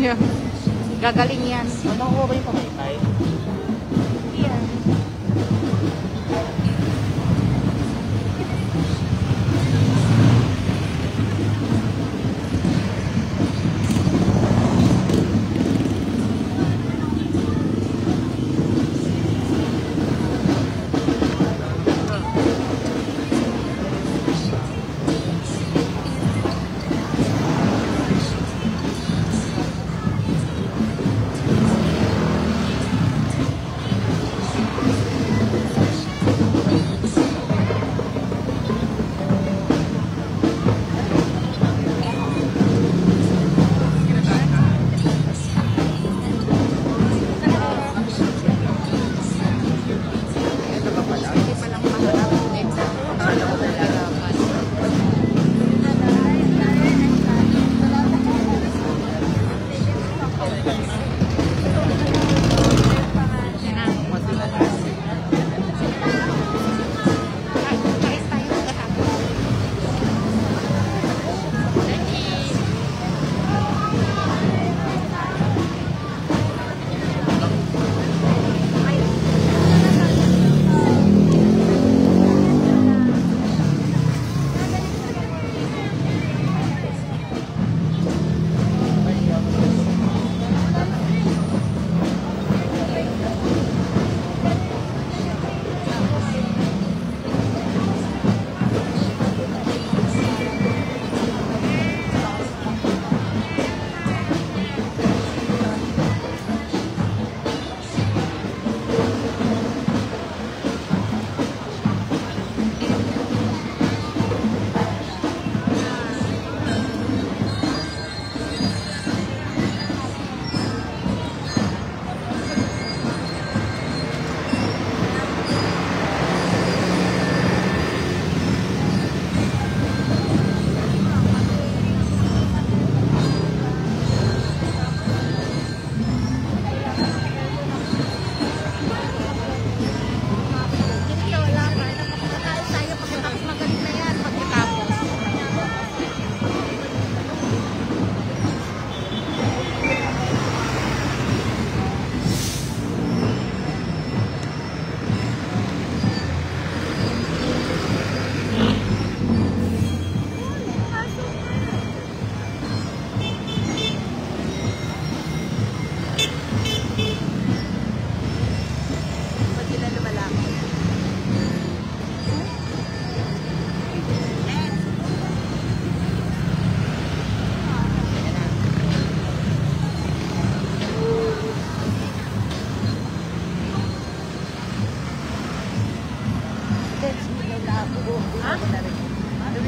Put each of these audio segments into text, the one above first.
niya. Gagaling yan. Ano ko ba yung pamaypay? Yan.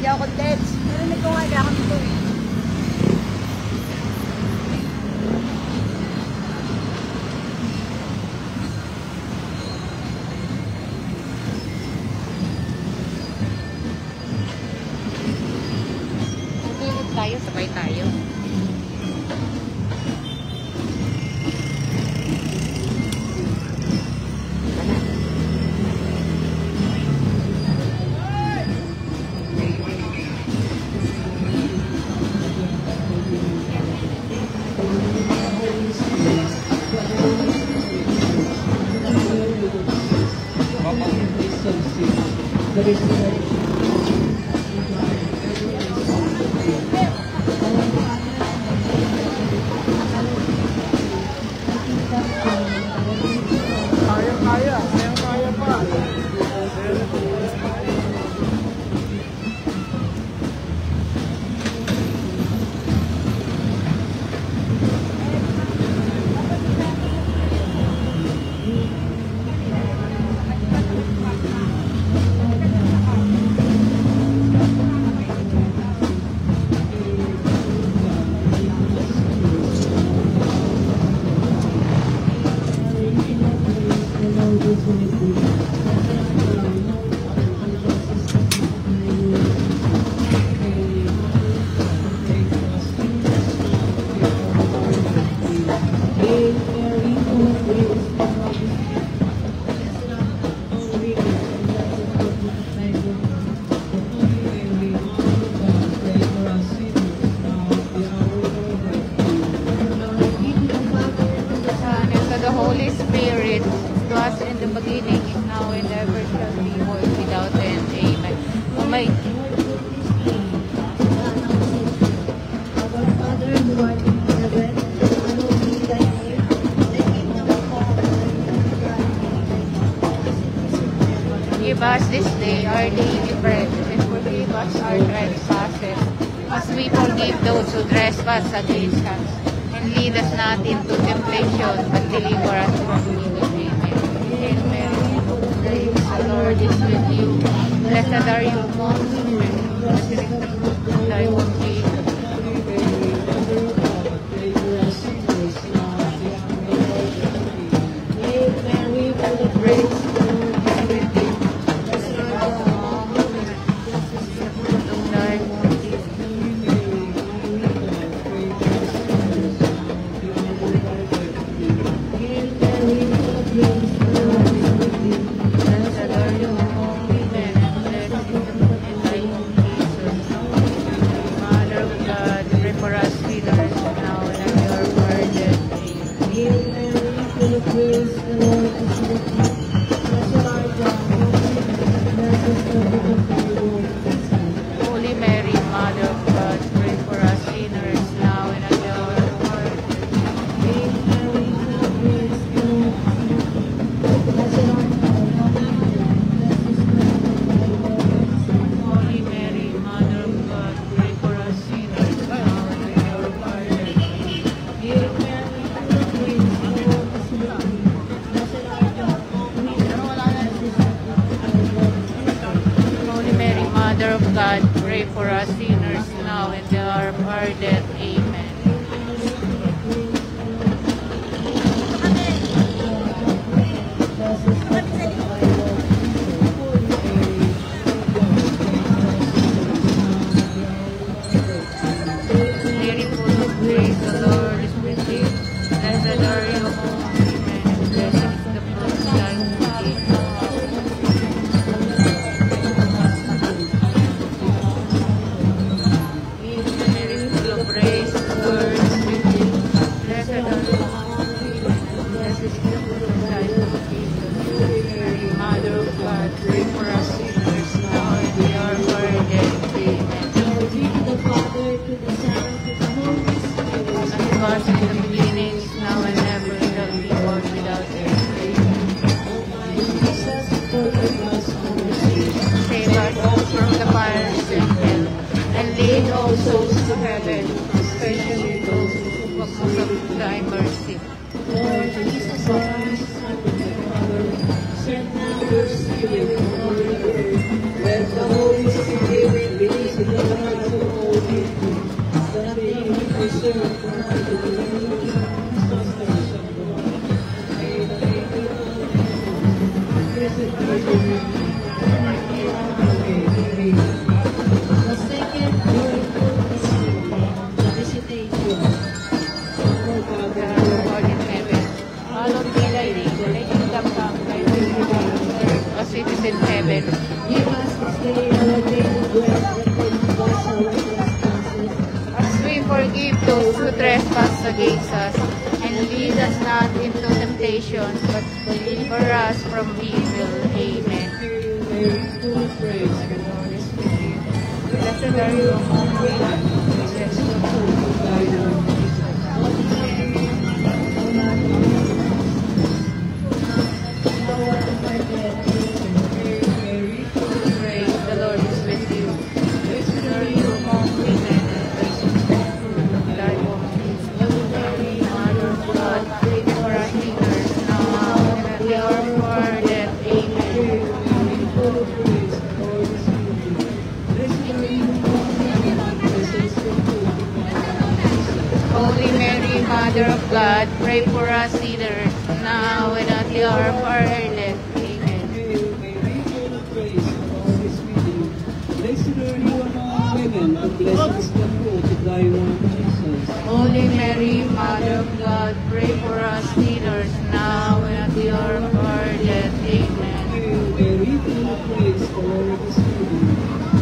Bigyan ako contents. Narinig ko nga, ako dito eh. Tutulog tayo, sabay tayo. Kaya pa. shall be born without end. Amen. Oh my. Our Father who art in heaven, hallowed be thy name. Thy kingdom come, thy will be done in earth as it is in heaven. Give us this day our daily bread, and forgive us our trespasses, as we forgive those who trespass against us. And lead us not into temptation, but deliver us from evil. Amen. Hail Mary, full of grace, the Lord is with you. Blessed are you among women, blessed is the fruit of thy womb, Jesus. Hail Mary, full of grace, the Lord is with you. Blessed art thou among women, blessed is the fruit of thy womb, Jesus. Hail Mary, full of grace, the Lord is with you. Blessed are you among women, and blessed is the fruit of thy womb, Jesus. Mother of God, pray for us sinners, now and at the hour of our death. Amen. Hail Mary, full of grace, the Lord is with you. Blessed art thou among women, blessed is the fruit of thy womb, Jesus. Holy Mary, Mother of God, pray for us sinners, now and at the hour of our death. Hail Mary, full of grace, the Lord is with you. Blessed art thou among women, blessed is the fruit of thy womb, Jesus. Holy Mary, Mother of God, pray for us sinners, now and at the hour of our death. Hail Mary, full of grace, the Lord is with you. Blessed art thou among women, blessed is the fruit of thy womb, Jesus. Holy Mary, Mother of God, pray for us sinners, now and at the hour of our death. Amen. Mary, full of grace, the Lord is with you. Blessed are you among women, and blessed is the fruit of thy womb, Jesus. Mary, full of grace, the Lord is with you. Blessed are you among women, and blessed is the fruit of thy womb, Jesus. Mary, Mother of God, pray for us sinners, now and at the hour of our death. Amen. Glory be to the Father, to the Son, and to the Holy Spirit. As it was in the beginning, now and ever shall be, world without end. Amen. O my Jesus, forgive us our sins. Save us from the fires and hell, and lead all souls to heaven, especially those who most of thy mercy. Lord Jesus Christ, Son of the Father, send now your Spirit upon the earth. Let the Holy Spirit release in the hearts of all people, that they may be preserved from the delusion and sufferings of the world. May the Lady of the Blessed Virgin Mary, Amen. The second joyful mystery, the visitation of our Father. Our Lord in heaven, hallowed be thy name, thy kingdom come, thy will be done on earth as it is in heaven. Give us this day our daily bread, and forgive us our trespasses, As we forgive those who trespass against us, and lead us not into temptation, but deliver us from evil. Amen. Hail Mary, full of grace, the Lord is with you. Blessed are you among women, Blessed is the fruit of thy womb, Jesus. Holy Mary, Mother of God, hour of our death. Amen. Hail Mary, full of praise the Lord is with you. Blessed are you among women, and blessed is the fruit of thy womb, Jesus. Holy Mary, Mother of God, pray for us sinners, now and at the hour of our death. Amen. Mary, full of grace, the Lord is with you. Blessed are you among women, blessed is the fruit of thy womb, Jesus. Holy Mary, Mother of God, pray for us sinners, now and at the hour of our death. Amen. Hail Mary, full of grace, the Lord is with you. Blessed are you among women, and blessed is the fruit of thy womb, Jesus. Holy Mary, Mother of God, pray for us sinners, now and at the hour of our death. Amen. Hail Mary, full of grace, the Lord is with you.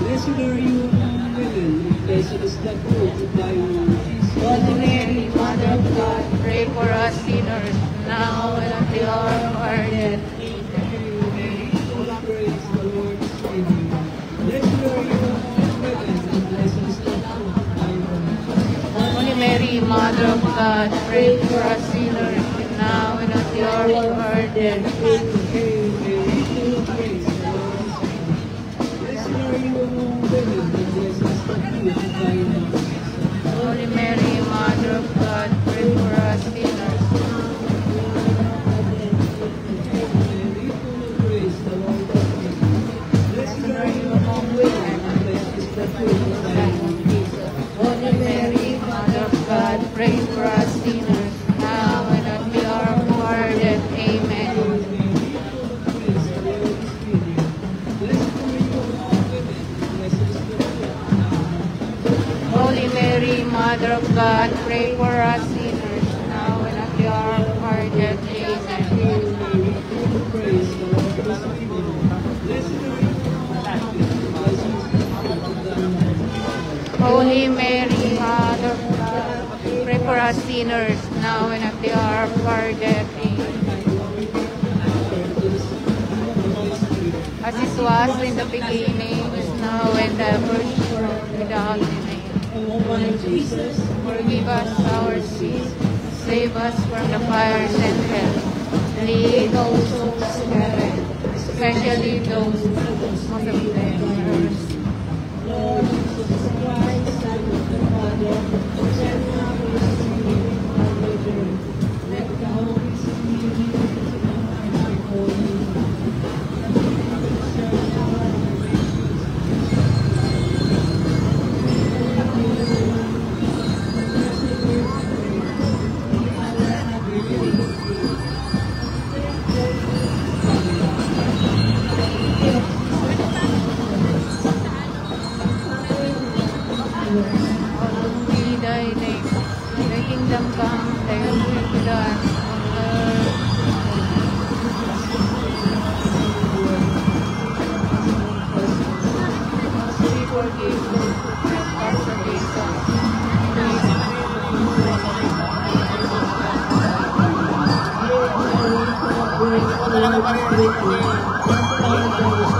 Blessed are you among women, and blessed is the fruit of thy womb, Jesus. Holy Mary, Mother of God, pray for us sinners, now and at the hour of our death. Amen. Hail Mary, full of Mother of God, pray for us sinners, now and at the hour of our death. Holy Mary, Mother of God, pray for us sinners. Holy Mary, Mother of God, pray for us sinners, now and at the hour of our death. Amen. Holy Mary, Mother of God, pray for us sinners, now and at the hour of our death. Amen. Holy Mary, Mother of God, pray for us sinners, now and at the hour of our death. Amen. As it was in the beginning, is now, and ever, world without end. O my Jesus, Forgive us our sins, save us from the fires and hell. Lead all souls to heaven, especially those most of them mercy. Lord Jesus Christ, Son of the Father, send now your Spirit on the earth. Let the Holy Spirit and holy. Hallowed be thy name, thy kingdom come, thy will be done on earth. As we forgive those who trespass against us. Grace, Lord,